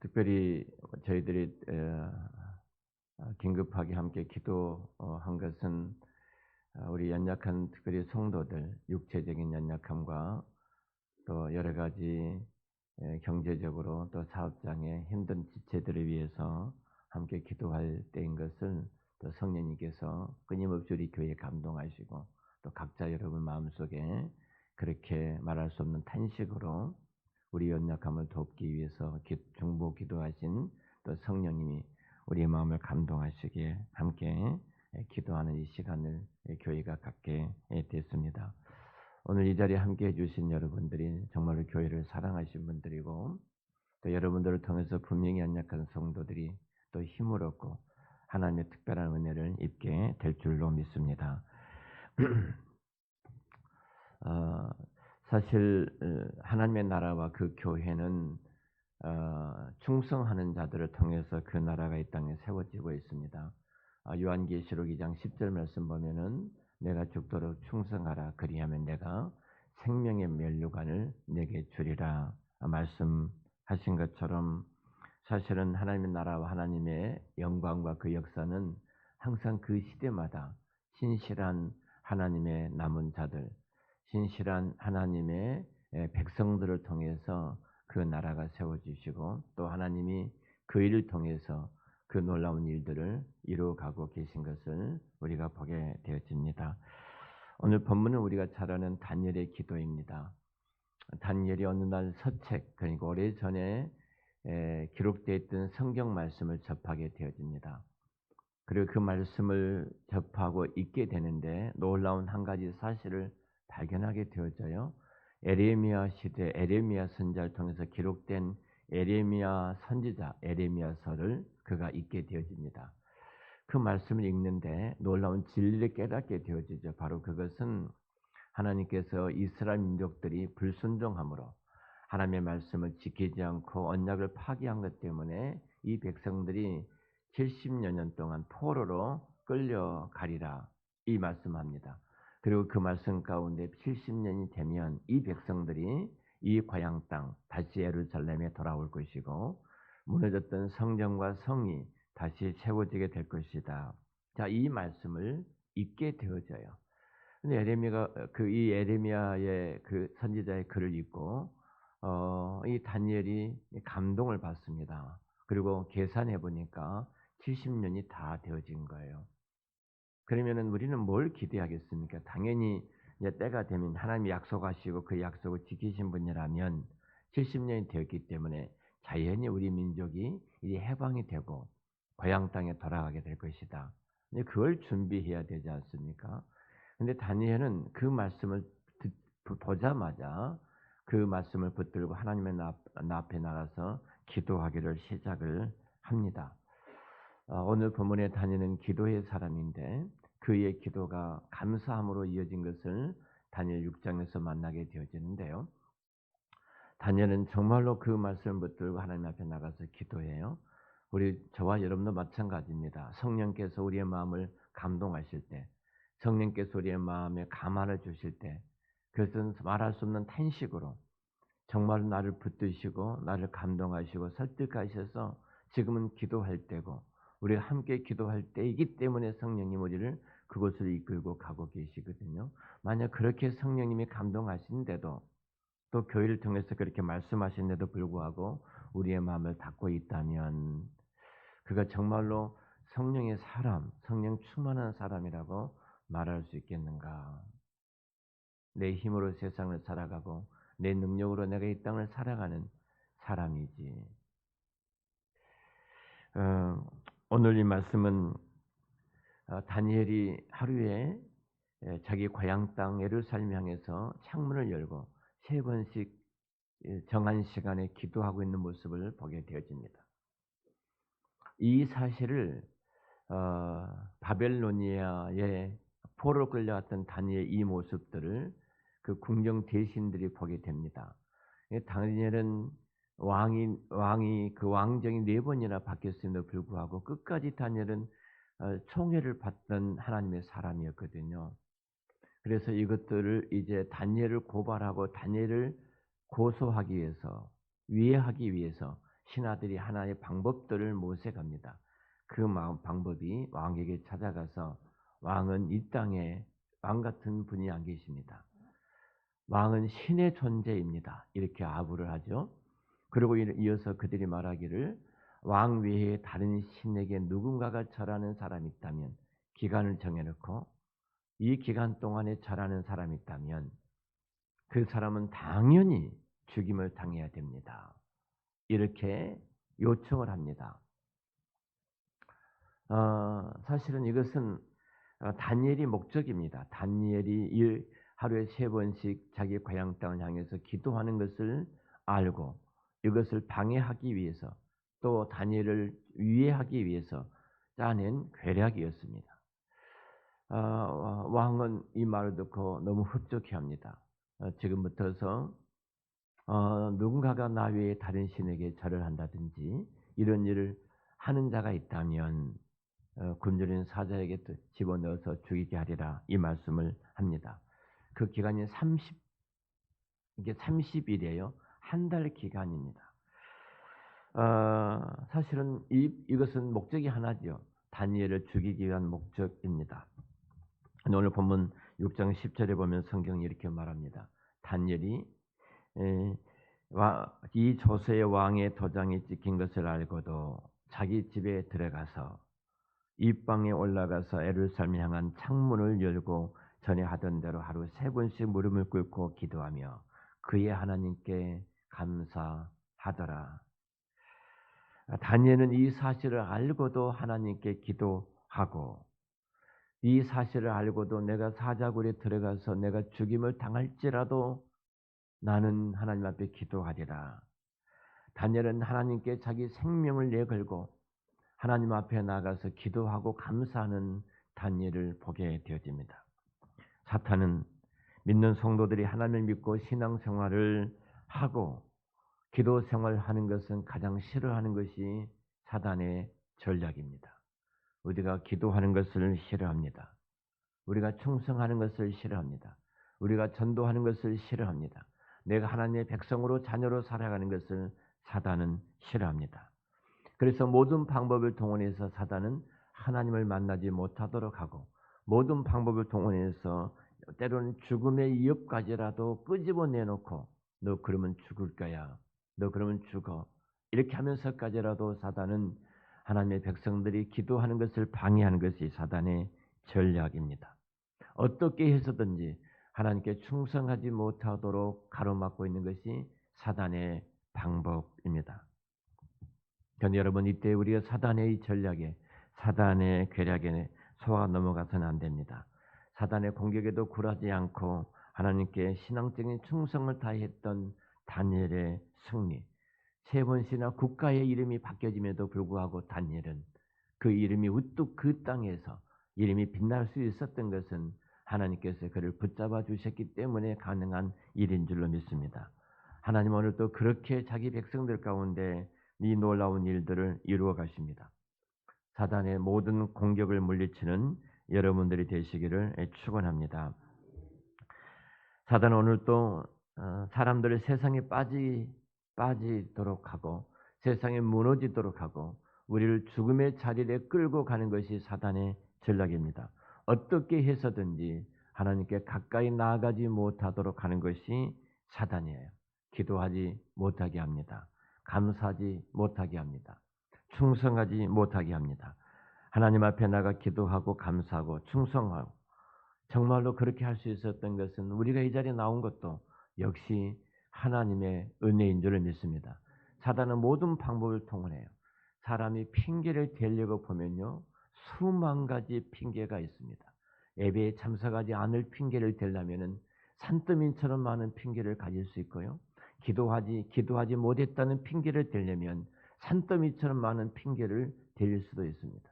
특별히 저희들이 긴급하게 함께 기도한 것은 우리 연약한 특별히 성도들 육체적인 연약함과 또 여러 가지 경제적으로 또 사업장의 힘든 지체들을 위해서 함께 기도할 때인 것을 또 성령님께서 끊임없이 우리 교회에 감동하시고 또 각자 여러분 마음속에 그렇게 말할 수 없는 탄식으로 우리 연약함을 돕기 위해서 중보 기도하신 또 성령님이 우리의 마음을 감동하시기에 함께 기도하는 이 시간을 교회가 갖게 됐습니다. 오늘 이 자리에 함께 해주신 여러분들이 정말로 교회를 사랑하신 분들이고 또 여러분들을 통해서 분명히 연약한 성도들이 또 힘을 얻고 하나님의 특별한 은혜를 입게 될 줄로 믿습니다. 사실 하나님의 나라와 그 교회는 충성하는 자들을 통해서 그 나라가 이 땅에 세워지고 있습니다. 요한계시록 2장 10절 말씀 보면은 내가 죽도록 충성하라 그리하면 내가 생명의 면류관을 내게 주리라 말씀하신 것처럼 사실은 하나님의 나라와 하나님의 영광과 그 역사는 항상 그 시대마다 신실한 하나님의 남은 자들, 신실한 하나님의 백성들을 통해서 그 나라가 세워지시고 또 하나님이 그 일을 통해서 그 놀라운 일들을 이루어가고 계신 것을 우리가 보게 되어집니다. 오늘 본문은 우리가 잘 아는 다니엘의 기도입니다. 다니엘이 어느 날 서책, 그러니까 오래전에 기록되어 있던 성경 말씀을 접하게 되어집니다. 그리고 그 말씀을 접하고 읽게 되는데 놀라운 한 가지 사실을 발견하게 되어져요. 에레미야 시대 에레미야 선지자를 통해서 기록된 에레미야 선지자 에레미야서를 그가 읽게 되어집니다. 그 말씀을 읽는데 놀라운 진리를 깨닫게 되어지죠. 바로 그것은 하나님께서 이스라엘 민족들이 불순종함으로 하나님의 말씀을 지키지 않고 언약을 파기한 것 때문에 이 백성들이 70여 년 동안 포로로 끌려가리라 이 말씀합니다. 그리고 그 말씀 가운데 70년이 되면 이 백성들이 이 고향 땅 다시 예루살렘에 돌아올 것이고 무너졌던 성전과 성이 다시 세워지게 될 것이다. 자, 이 말씀을 읽게 되어져요. 근데 이 에레미야의 그 선지자의 글을 읽고 이 다니엘이 감동을 받습니다. 그리고 계산해 보니까 70년이 다 되어진 거예요. 그러면은 우리는 뭘 기대하겠습니까? 당연히 이제 때가 되면 하나님이 약속하시고 그 약속을 지키신 분이라면 70년이 되었기 때문에 자연히 우리 민족이 이제 해방이 되고 고향 땅에 돌아가게 될 것이다. 근데 그걸 준비해야 되지 않습니까? 근데 다니엘은 그 말씀을 보자마자 그 말씀을 붙들고 하나님의 앞에 나가서 기도하기를 시작을 합니다. 오늘 본문에 다니엘은 기도의 사람인데 그의 기도가 감사함으로 이어진 것을 다니엘 6장에서 만나게 되어지는데요. 다니엘은 정말로 그 말씀을 붙들고 하나님 앞에 나가서 기도해요. 우리 저와 여러분도 마찬가지입니다. 성령께서 우리의 마음을 감동하실 때, 성령께서 우리의 마음에 감화를 주실 때, 그것은 말할 수 없는 탄식으로 정말 나를 붙드시고 나를 감동하시고 설득하셔서 지금은 기도할 때고 우리가 함께 기도할 때이기 때문에 성령님 우리를 그곳을 이끌고 가고 계시거든요. 만약 그렇게 성령님이 감동하시는데도 또 교회를 통해서 그렇게 말씀하시는데도 불구하고 우리의 마음을 닫고 있다면 그가 정말로 성령의 사람, 성령 충만한 사람이라고 말할 수 있겠는가? 내 힘으로 세상을 살아가고 내 능력으로 내가 이 땅을 살아가는 사람이지. 오늘 이 말씀은 다니엘이 하루에 자기 고향 땅 예루살렘 향해서 창문을 열고 3번씩 정한 시간에 기도하고 있는 모습을 보게 되어집니다. 이 사실을 바벨로니아의 포로 끌려왔던 다니엘 이 모습들을 그 궁정 대신들이 보게 됩니다. 다니엘은 왕이 그 왕정이 4번이나 바뀌었음에도 불구하고 끝까지 다니엘은 총애를 받던 하나님의 사람이었거든요. 그래서 이것들을 이제 다니엘을 고발하고 다니엘을 고소하기 위해서, 위해하기 위해서 신하들이 하나의 방법들을 모색합니다. 그 방법이 왕에게 찾아가서 왕은 이 땅에 왕 같은 분이 안 계십니다. 왕은 신의 존재입니다. 이렇게 아부를 하죠. 그리고 이어서 그들이 말하기를 왕 외에 다른 신에게 누군가가 절하는 사람이 있다면 기간을 정해놓고 이 기간 동안에 절하는 사람이 있다면 그 사람은 당연히 죽임을 당해야 됩니다. 이렇게 요청을 합니다. 사실은 이것은 다니엘이 목적입니다. 다니엘이 하루에 3번씩 자기 고향 땅을 향해서 기도하는 것을 알고 이것을 방해하기 위해서 또 다니엘을 위해하기 위해서 짜낸 계략이었습니다. 왕은 이 말을 듣고 너무 흡족해합니다. 지금부터서 누군가가 나 외에 다른 신에게 절을 한다든지 이런 일을 하는 자가 있다면 굶주린 사자에게 집어넣어서 죽이게 하리라 이 말씀을 합니다. 그 기간이 30일이에요. 한 달 기간입니다. 사실은 이것은 목적이 하나죠. 다니엘을 죽이기 위한 목적입니다. 오늘 본문 6장 10절에 보면 성경이 이렇게 말합니다. 다니엘이 이 조세의 왕의 도장이 찍힌 것을 알고도 자기 집에 들어가서 입방에 올라가서 예루살렘 향한 창문을 열고 전에 하던 대로 하루 3번씩 무릎을 꿇고 기도하며 그의 하나님께 감사하더라. 다니엘은 이 사실을 알고도 하나님께 기도하고 이 사실을 알고도 내가 사자굴에 들어가서 내가 죽임을 당할지라도 나는 하나님 앞에 기도하리라. 다니엘은 하나님께 자기 생명을 내걸고 하나님 앞에 나가서 기도하고 감사하는 다니엘을 보게 되어집니다. 사탄은 믿는 성도들이 하나님을 믿고 신앙생활을 하고 기도 생활하는 것은 가장 싫어하는 것이 사단의 전략입니다. 우리가 기도하는 것을 싫어합니다. 우리가 충성하는 것을 싫어합니다. 우리가 전도하는 것을 싫어합니다. 내가 하나님의 백성으로 자녀로 살아가는 것을 사단은 싫어합니다. 그래서 모든 방법을 동원해서 사단은 하나님을 만나지 못하도록 하고 모든 방법을 동원해서 때로는 죽음의 위협까지라도 끄집어내놓고 너 그러면 죽을 거야. 너 그러면 죽어. 이렇게 하면서까지라도 사단은 하나님의 백성들이 기도하는 것을 방해하는 것이 사단의 전략입니다. 어떻게 해서든지 하나님께 충성하지 못하도록 가로막고 있는 것이 사단의 방법입니다. 그런데 여러분 이때 우리가 사단의 전략에 사단의 괴략에 속아 넘어가서는 안 됩니다. 사단의 공격에도 굴하지 않고 하나님께 신앙적인 충성을 다했던 다니엘의 승리 3번씩이나 국가의 이름이 바뀌어짐에도 불구하고 다니엘은 그 이름이 우뚝 그 땅에서 이름이 빛날 수 있었던 것은 하나님께서 그를 붙잡아 주셨기 때문에 가능한 일인 줄로 믿습니다. 하나님 오늘도 그렇게 자기 백성들 가운데 이 놀라운 일들을 이루어 가십니다. 사단의 모든 공격을 물리치는 여러분들이 되시기를 축원합니다. 사단은 오늘도 사람들을 세상에 빠지도록 하고 세상에 무너지도록 하고 우리를 죽음의 자리에 끌고 가는 것이 사단의 전략입니다. 어떻게 해서든지 하나님께 가까이 나아가지 못하도록 하는 것이 사단이에요. 기도하지 못하게 합니다. 감사하지 못하게 합니다. 충성하지 못하게 합니다. 하나님 앞에 나가 기도하고 감사하고 충성하고 정말로 그렇게 할 수 있었던 것은 우리가 이 자리에 나온 것도 역시 하나님의 은혜인 줄을 믿습니다. 사단은 모든 방법을 통해요. 사람이 핑계를 대려고 보면요. 수만 가지 핑계가 있습니다. 예배에 참석하지 않을 핑계를 대려면은 산더미처럼 많은 핑계를 가질 수 있고요. 기도하지 못했다는 핑계를 대려면 산더미처럼 많은 핑계를 대릴 수도 있습니다.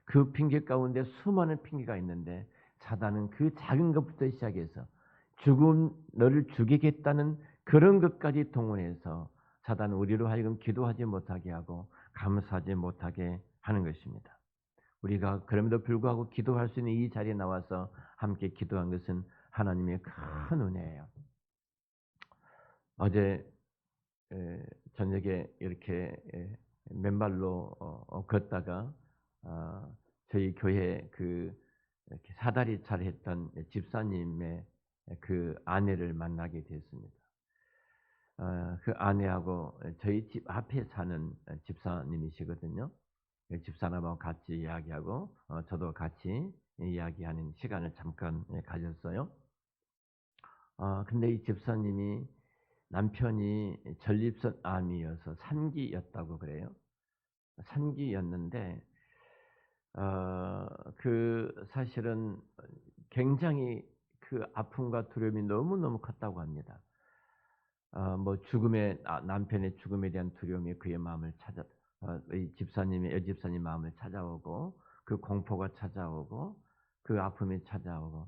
그 핑계 가운데 수많은 핑계가 있는데 사단은 그 작은 것부터 시작해서 너를 죽이겠다는 그런 것까지 동원해서 사단은 우리로 하여금 기도하지 못하게 하고 감사하지 못하게 하는 것입니다. 우리가 그럼에도 불구하고 기도할 수 있는 이 자리에 나와서 함께 기도한 것은 하나님의 큰 은혜예요. 어제 저녁에 이렇게 맨발로 걷다가 저희 교회 이렇게 사다리 차례했던 집사님의 그 아내를 만나게 됐습니다. 그 아내하고 저희 집 앞에 사는 집사님이시거든요. 집사람하고 같이 이야기하고 저도 같이 이야기하는 시간을 잠깐 가졌어요. 근데 이 집사님이 남편이 전립선 암이어서 3기였다고 그래요. 3기였는데 사실은 굉장히 그 아픔과 두려움이 너무너무 컸다고 합니다. 뭐 남편의 죽음에 대한 두려움이 그의 마음을 이 집사님의 여집사님 마음을 찾아오고 그 공포가 찾아오고 그 아픔이 찾아오고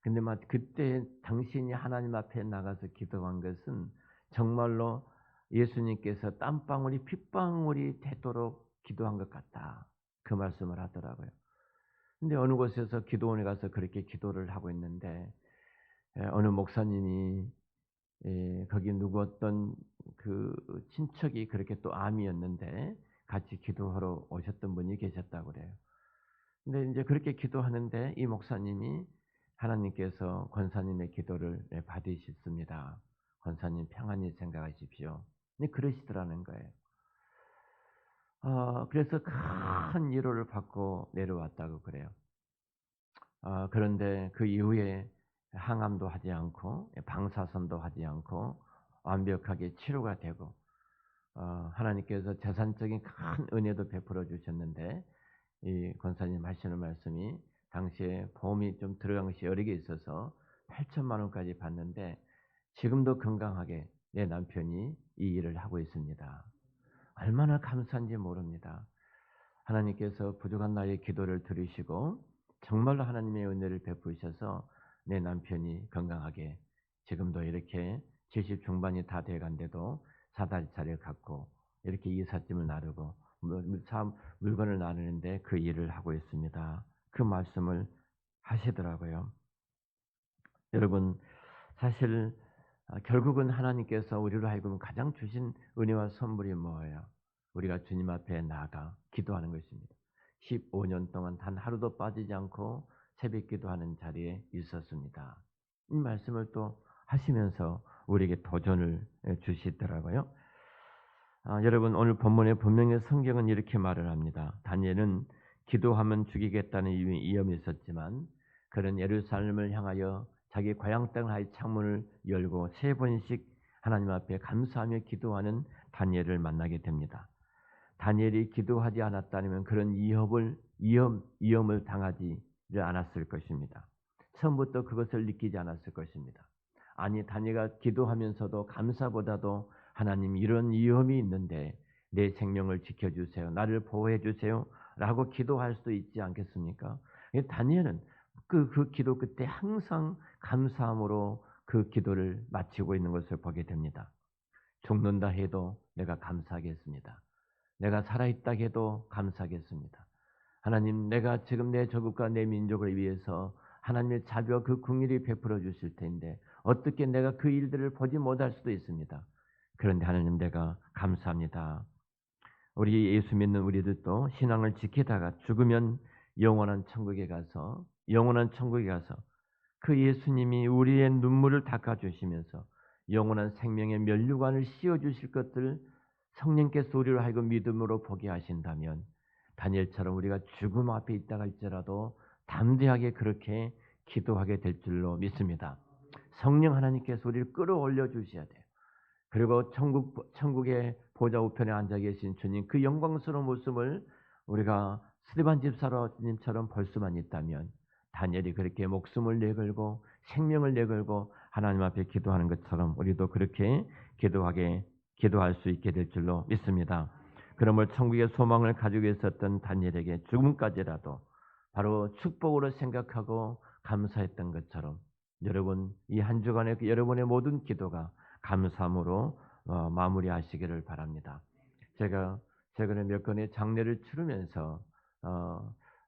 근데 막 그때 당신이 하나님 앞에 나가서 기도한 것은 정말로 예수님께서 땀방울이 핏방울이 되도록 기도한 것 같다. 그 말씀을 하더라고요. 근데 어느 곳에서 기도원에 가서 그렇게 기도를 하고 있는데 어느 목사님이 거기 누구 어떤 그 친척이 그렇게 또 암이었는데 같이 기도하러 오셨던 분이 계셨다고 그래요. 근데 인제 그렇게 기도하는데 이 목사님이 하나님께서 권사님의 기도를 받으셨습니다. "권사님 평안히 생각하십시오." 네 그러시더라는 거예요. 그래서 큰 위로를 받고 내려왔다고 그래요. 그런데 그 이후에 항암도 하지 않고 방사선도 하지 않고 완벽하게 치료가 되고 하나님께서 재산적인 큰 은혜도 베풀어 주셨는데 이 권사님 하시는 말씀이 당시에 보험이 좀 들어간 것이 여러 개 있어서 8천만 원까지 받는데 지금도 건강하게 내 남편이 이 일을 하고 있습니다. 얼마나 감사한지 모릅니다. 하나님께서 부족한 나의 기도를 들으시고 정말로 하나님의 은혜를 베푸셔서 내 남편이 건강하게 지금도 이렇게 70 중반이 다 돼간데도 사다리차를 갖고 이렇게 이삿짐을 나르고 물건을 나누는데 그 일을 하고 있습니다. 그 말씀을 하시더라고요. 여러분 사실 결국은 하나님께서 우리로 하여금 가장 주신 은혜와 선물이 뭐예요? 우리가 주님 앞에 나아가 기도하는 것입니다. 15년 동안 단 하루도 빠지지 않고 새벽 기도하는 자리에 있었습니다. 이 말씀을 또 하시면서 우리에게 도전을 주시더라고요. 여러분 오늘 본문의 분명히 성경은 이렇게 말을 합니다. 다니엘은 기도하면 죽이겠다는 위험이 있었지만 그는 예루살렘을 향하여 자기 고향 땅의 창문을 열고 3번씩 하나님 앞에 감사하며 기도하는 다니엘을 만나게 됩니다. 다니엘이 기도하지 않았다면 그런 위험을 당하지를 않았을 것입니다. 처음부터 그것을 느끼지 않았을 것입니다. 아니 다니엘가 기도하면서도 감사보다도 하나님 이런 위험이 있는데 내 생명을 지켜주세요. 나를 보호해 주세요. 라고 기도할 수도 있지 않겠습니까? 다니엘은 그 기도 끝에 항상 감사함으로 그 기도를 마치고 있는 것을 보게 됩니다. 죽는다 해도 내가 감사하겠습니다. 내가 살아있다 해도 감사하겠습니다. 하나님 내가 지금 내 조국과 내 민족을 위해서 하나님의 자비와 그 긍휼이 베풀어 주실 텐데 어떻게 내가 그 일들을 보지 못할 수도 있습니다. 그런데 하나님 내가 감사합니다. 우리 예수 믿는 우리들도 신앙을 지키다가 죽으면 영원한 천국에 가서 그 예수님이 우리의 눈물을 닦아주시면서 영원한 생명의 면류관을 씌워주실 것들 성령께서 우리로 하여금 믿음으로 보게 하신다면 다니엘처럼 우리가 죽음 앞에 있다가 할지라도 담대하게 그렇게 기도하게 될 줄로 믿습니다. 성령 하나님께서 우리를 끌어올려 주셔야 돼요. 그리고 천국의 보좌 우편에 앉아 계신 주님 그 영광스러운 모습을 우리가 스데반 집사님처럼 볼 수만 있다면 다니엘이 그렇게 목숨을 내걸고 생명을 내걸고 하나님 앞에 기도하는 것처럼 우리도 그렇게 기도할 수 있게 될 줄로 믿습니다. 그러므로 천국의 소망을 가지고 있었던 다니엘에게 죽음까지라도 바로 축복으로 생각하고 감사했던 것처럼 여러분 이 한 주간의 여러분의 모든 기도가 감사함으로 마무리하시기를 바랍니다. 제가 최근에 몇 건의 장례를 치르면서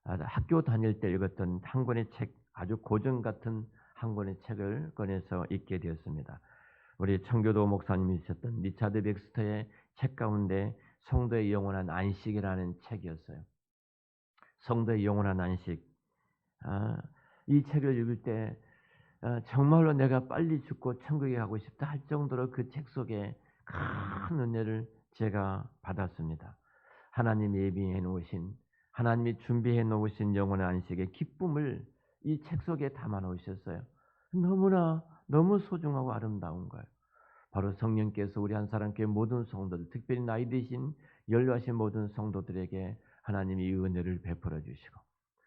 학교 다닐 때 읽었던 한 권의 책, 아주 고전 같은 한 권의 책을 꺼내서 읽게 되었습니다. 우리 청교도 목사님이셨던 리차드 백스터의 책 가운데 성도의 영원한 안식이라는 책이었어요. 성도의 영원한 안식. 아, 이 책을 읽을 때 정말로 내가 빨리 죽고 천국에 가고 싶다 할 정도로 그 책 속에 큰 은혜를 제가 받았습니다. 하나님이 예비해 놓으신, 하나님이 준비해 놓으신 영원한 안식의 기쁨을 이 책 속에 담아 놓으셨어요. 너무나 너무 소중하고 아름다운 거예요. 바로 성령께서 우리 한 사람께 모든 성도들, 특별히 나이 드신 연로하신 모든 성도들에게 하나님이 이 은혜를 베풀어 주시고,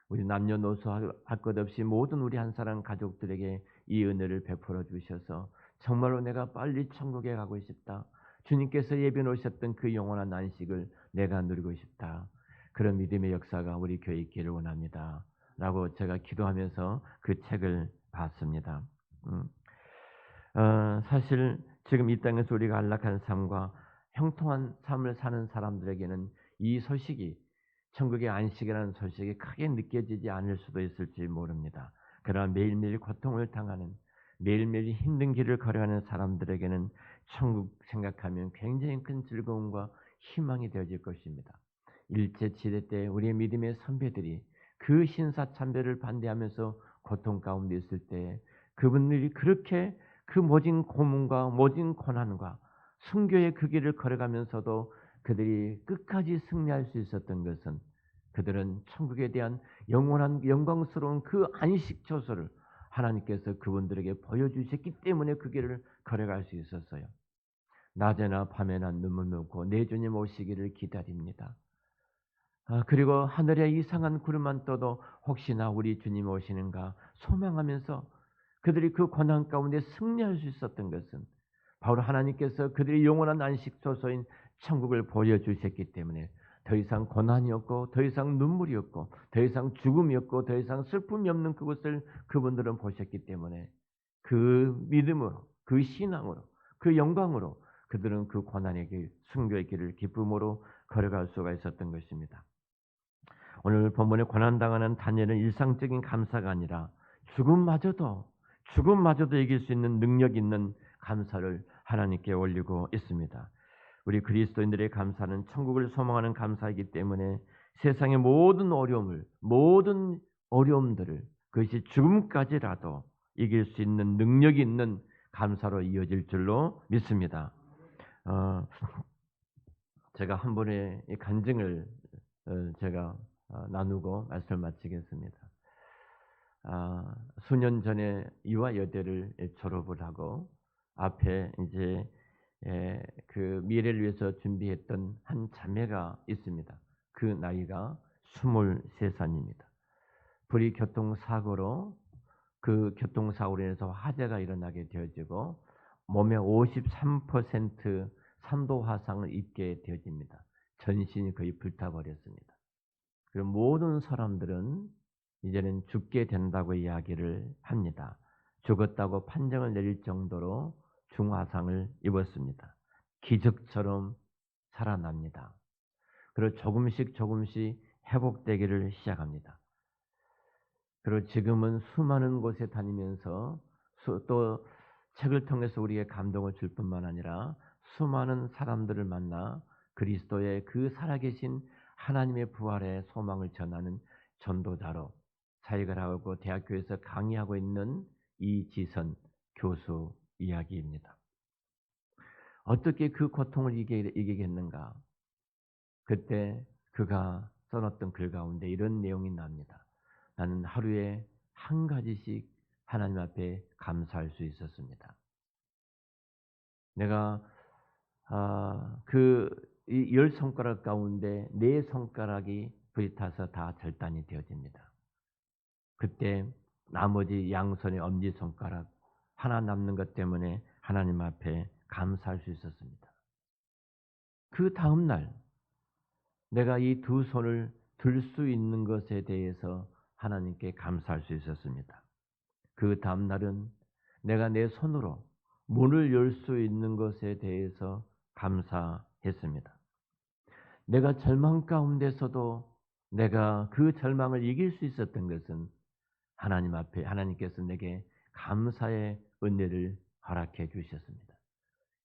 우리 남녀노소 할 것 없이 모든 우리 한 사람 가족들에게 이 은혜를 베풀어 주셔서 정말로 내가 빨리 천국에 가고 싶다. 주님께서 예비해 놓으셨던 그 영원한 안식을 내가 누리고 싶다. 그런 믿음의 역사가 우리 교회에 있기를 원합니다. 라고 제가 기도하면서 그 책을 봤습니다. 사실 지금 이 땅에서 우리가 안락한 삶과 형통한 삶을 사는 사람들에게는 이 소식이, 천국의 안식이라는 소식이 크게 느껴지지 않을 수도 있을지 모릅니다. 그러나 매일매일 고통을 당하는, 매일매일 힘든 길을 걸어가는 사람들에게는 천국 생각하면 굉장히 큰 즐거움과 희망이 되어질 것입니다. 일제시대 때 우리의 믿음의 선배들이 그 신사참배를 반대하면서 고통 가운데 있을 때 그분들이 그렇게 그 모진 고문과 모진 고난과 순교의 그 길을 걸어가면서도 그들이 끝까지 승리할 수 있었던 것은 그들은 천국에 대한 영원한 영광스러운 그 안식 처소를 하나님께서 그분들에게 보여주셨기 때문에 그 길을 걸어갈 수 있었어요. 낮에나 밤에나 눈물 놓고 내 주님 오시기를 기다립니다. 그리고 하늘에 이상한 구름만 떠도 혹시나 우리 주님 오시는가 소망하면서 그들이 그 고난 가운데 승리할 수 있었던 것은 바로 하나님께서 그들의 영원한 안식 처소인 천국을 보여주셨기 때문에 더 이상 고난이 없고 더 이상 눈물이 없고 더 이상 죽음이 없고 더 이상 슬픔이 없는 그곳을 그분들은 보셨기 때문에 그 믿음으로, 그 신앙으로, 그 영광으로 그들은 그 고난의 길, 순교의 길을 기쁨으로 걸어갈 수가 있었던 것입니다. 오늘 본문에 고난당하는 다니엘은 일상적인 감사가 아니라 죽음마저도 이길 수 있는 능력 있는 감사를 하나님께 올리고 있습니다. 우리 그리스도인들의 감사는 천국을 소망하는 감사이기 때문에 세상의 모든 어려움들을 그것이 죽음까지라도 이길 수 있는 능력이 있는 감사로 이어질 줄로 믿습니다. 제가 한 번의 간증을 제가 나누고 말씀을 마치겠습니다. 수년 전에 유아여대를 졸업을 하고 앞에 이제 그 미래를 위해서 준비했던 한 자매가 있습니다. 그 나이가 23살입니다. 불의 교통사고로 그 교통사고로 인해서 화재가 일어나게 되어지고 몸의 53% 산도 화상을 입게 되어집니다. 전신이 거의 불타버렸습니다. 그리고 모든 사람들은 이제는 죽게 된다고 이야기를 합니다. 죽었다고 판정을 내릴 정도로 중화상을 입었습니다. 기적처럼 살아납니다. 그리고 조금씩 회복되기를 시작합니다. 그리고 지금은 수많은 곳에 다니면서 또 책을 통해서 우리에게 감동을 줄 뿐만 아니라 수많은 사람들을 만나 그리스도의 그 살아계신 하나님의 부활의 소망을 전하는 전도자로 사역을 하고 대학교에서 강의하고 있는 이지선 교수 이야기입니다. 어떻게 그 고통을 이기겠는가? 그때 그가 써놨던 글 가운데 이런 내용이 납니다. 나는 하루에 한 가지씩 하나님 앞에 감사할 수 있었습니다. 내가 그 10손가락 가운데 4손가락이 불이 타서 다 절단이 되어집니다. 그때 나머지 양손의 엄지손가락 하나 남는 것 때문에 하나님 앞에 감사할 수 있었습니다. 그 다음 날 내가 이 두 손을 들 수 있는 것에 대해서 하나님께 감사할 수 있었습니다. 그 다음 날은 내가 내 손으로 문을 열 수 있는 것에 대해서 감사했습니다. 내가 절망 가운데서도 내가 그 절망을 이길 수 있었던 것은 하나님 앞에 하나님께서 내게 감사의 은혜를 허락해 주셨습니다.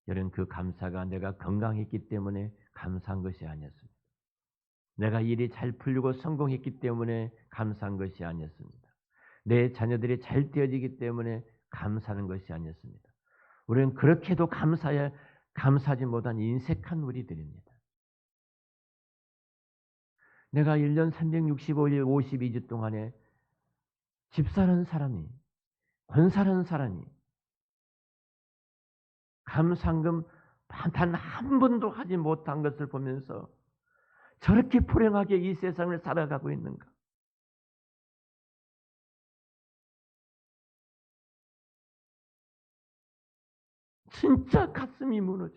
여러분, 그 감사가 내가 건강했기 때문에 감사한 것이 아니었습니다. 내가 일이 잘 풀리고 성공했기 때문에 감사한 것이 아니었습니다. 내 자녀들이 잘 되어지기 때문에 감사하는 것이 아니었습니다. 우리는 그렇게도 감사하지 못한 인색한 우리들입니다. 내가 1년 365일 52주 동안에 집사라는 사람이, 권사라는 사람이 감상금 단 한 번도 하지 못한 것을 보면서 저렇게 불행하게 이 세상을 살아가고 있는가? 진짜 가슴이 무너져.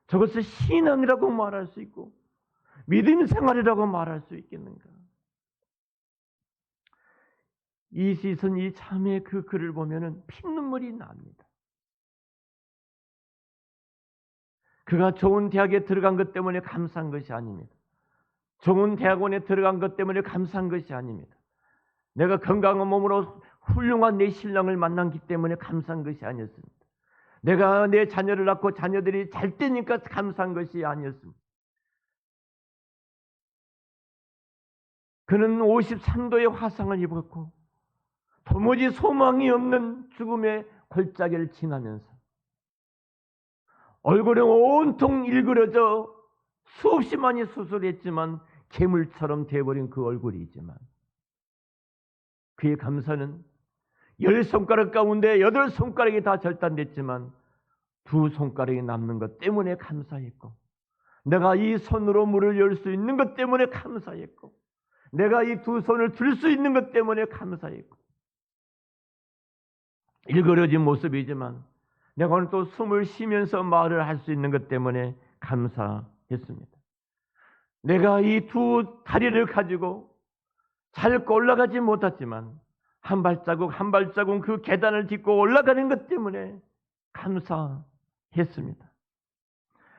저것을 신앙이라고 말할 수 있고 믿음 생활이라고 말할 수 있겠는가? 이 시선, 이 참의 그 글을 보면은 피눈물이 납니다. 그가 좋은 대학에 들어간 것 때문에 감사한 것이 아닙니다. 좋은 대학원에 들어간 것 때문에 감사한 것이 아닙니다. 내가 건강한 몸으로 훌륭한 내 신랑을 만났기 때문에 감사한 것이 아니었습니다. 내가 내 자녀를 낳고 자녀들이 잘 되니까 감사한 것이 아니었습니다. 그는 53도의 화상을 입었고 도무지 소망이 없는 죽음의 골짜기를 지나면서 얼굴은 온통 일그러져 수없이 많이 수술했지만 괴물처럼 되어버린 그 얼굴이지만 그의 감사는 10손가락 가운데 8손가락이 다 절단됐지만 2손가락이 남는 것 때문에 감사했고, 내가 이 손으로 문을 열 수 있는 것 때문에 감사했고, 내가 이 2손을 들 수 있는 것 때문에 감사했고, 일그러진 모습이지만 내가 오늘 또 숨을 쉬면서 말을 할 수 있는 것 때문에 감사했습니다. 내가 이 2 다리를 가지고 잘 올라가지 못했지만 한 발자국 한 발자국 그 계단을 딛고 올라가는 것 때문에 감사했습니다.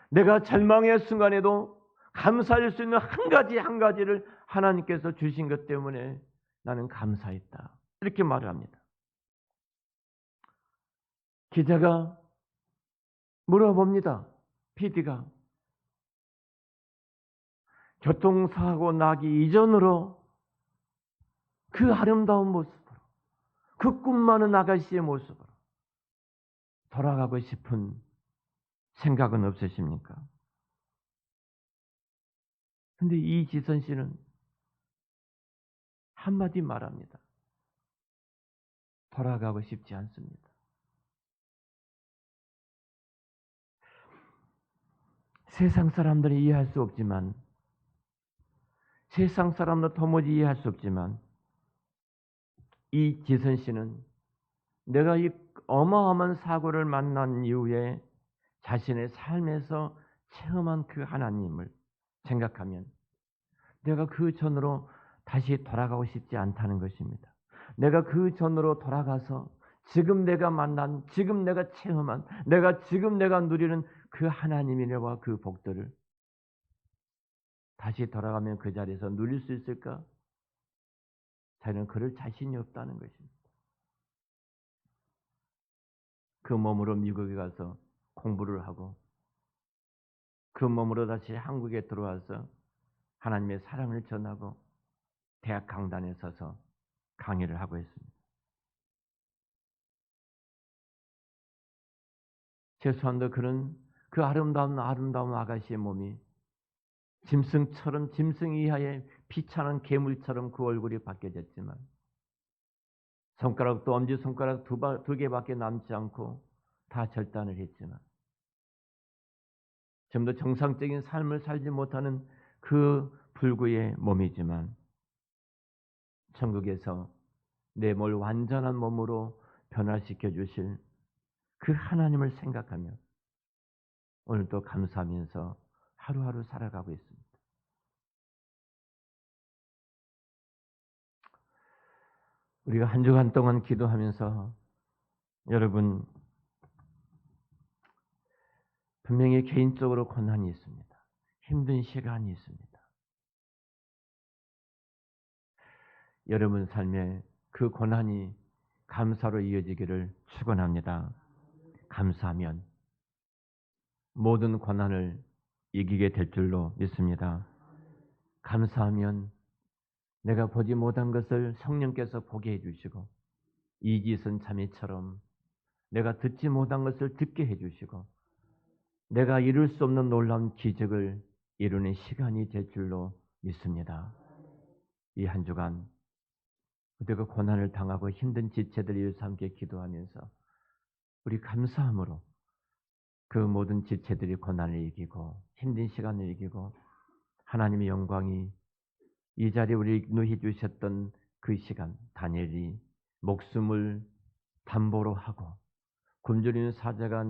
내가 절망의 순간에도 감사할 수 있는 한 가지 한 가지를 하나님께서 주신 것 때문에 나는 감사했다. 이렇게 말을 합니다. 기자가 물어봅니다. PD가 교통사고 나기 이전으로 그 아름다운 모습으로, 그 꿈 많은 아가씨의 모습으로 돌아가고 싶은 생각은 없으십니까? 근데 이지선 씨는 한마디 말합니다. 돌아가고 싶지 않습니다. 세상 사람들이 이해할 수 없지만, 세상 사람도 도무지 이해할 수 없지만, 이지선 씨는 내가 이 어마어마한 사고를 만난 이후에 자신의 삶에서 체험한 그 하나님을 생각하면 내가 그 전으로 다시 돌아가고 싶지 않다는 것입니다. 내가 그 전으로 돌아가서 지금 내가 만난, 지금 내가 체험한, 지금 내가 누리는 그 하나님이와 그 복들을 다시 돌아가면 그 자리에서 누릴 수 있을까? 자기는 그럴 자신이 없다는 것입니다. 그 몸으로 미국에 가서 공부를 하고 그 몸으로 다시 한국에 들어와서 하나님의 사랑을 전하고 대학 강단에 서서 강의를 하고 있습니다. 죄송한데 그런 그 아름다운 아가씨의 몸이 짐승처럼, 짐승 이하의 비찬한 괴물처럼 그 얼굴이 바뀌어졌지만 손가락도 엄지손가락 2개밖에 남지 않고 다 절단을 했지만 좀 더 정상적인 삶을 살지 못하는 그 불구의 몸이지만 천국에서 내 몸을 완전한 몸으로 변화시켜 주실 그 하나님을 생각하며 오늘도 감사하면서 하루하루 살아가고 있습니다. 우리가 한 주간 동안 기도하면서 여러분 분명히 개인적으로 고난이 있습니다. 힘든 시간이 있습니다. 여러분 삶에 그 고난이 감사로 이어지기를 축원합니다. 감사하면 모든 고난을 이기게 될 줄로 믿습니다. 감사하면 내가 보지 못한 것을 성령께서 보게 해주시고 이지선 자매처럼 내가 듣지 못한 것을 듣게 해주시고 내가 이룰 수 없는 놀라운 기적을 이루는 시간이 될 줄로 믿습니다. 이 한 주간 우리가 고난을 당하고 힘든 지체들 위해서 함께 기도하면서 우리 감사함으로 그 모든 지체들이 고난을 이기고 힘든 시간을 이기고 하나님의 영광이 이 자리에 우리 누해 주셨던 그 시간 다니엘이 목숨을 담보로 하고 굶주리는 사자가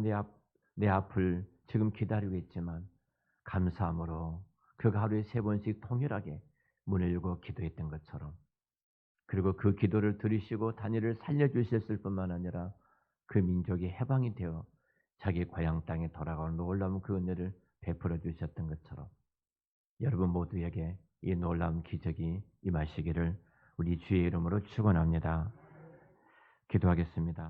내 앞을 지금 기다리고 있지만 감사함으로 그가 하루에 3번씩 통일하게 문을 열고 기도했던 것처럼 그리고 그 기도를 들으시고 다니엘을 살려주셨을 뿐만 아니라 그 민족이 해방이 되어 자기 고향 땅에 돌아가는 놀라운 그 은혜를 베풀어 주셨던 것처럼 여러분 모두에게 이 놀라운 기적이 임하시기를 우리 주의 이름으로 축원합니다. 기도하겠습니다.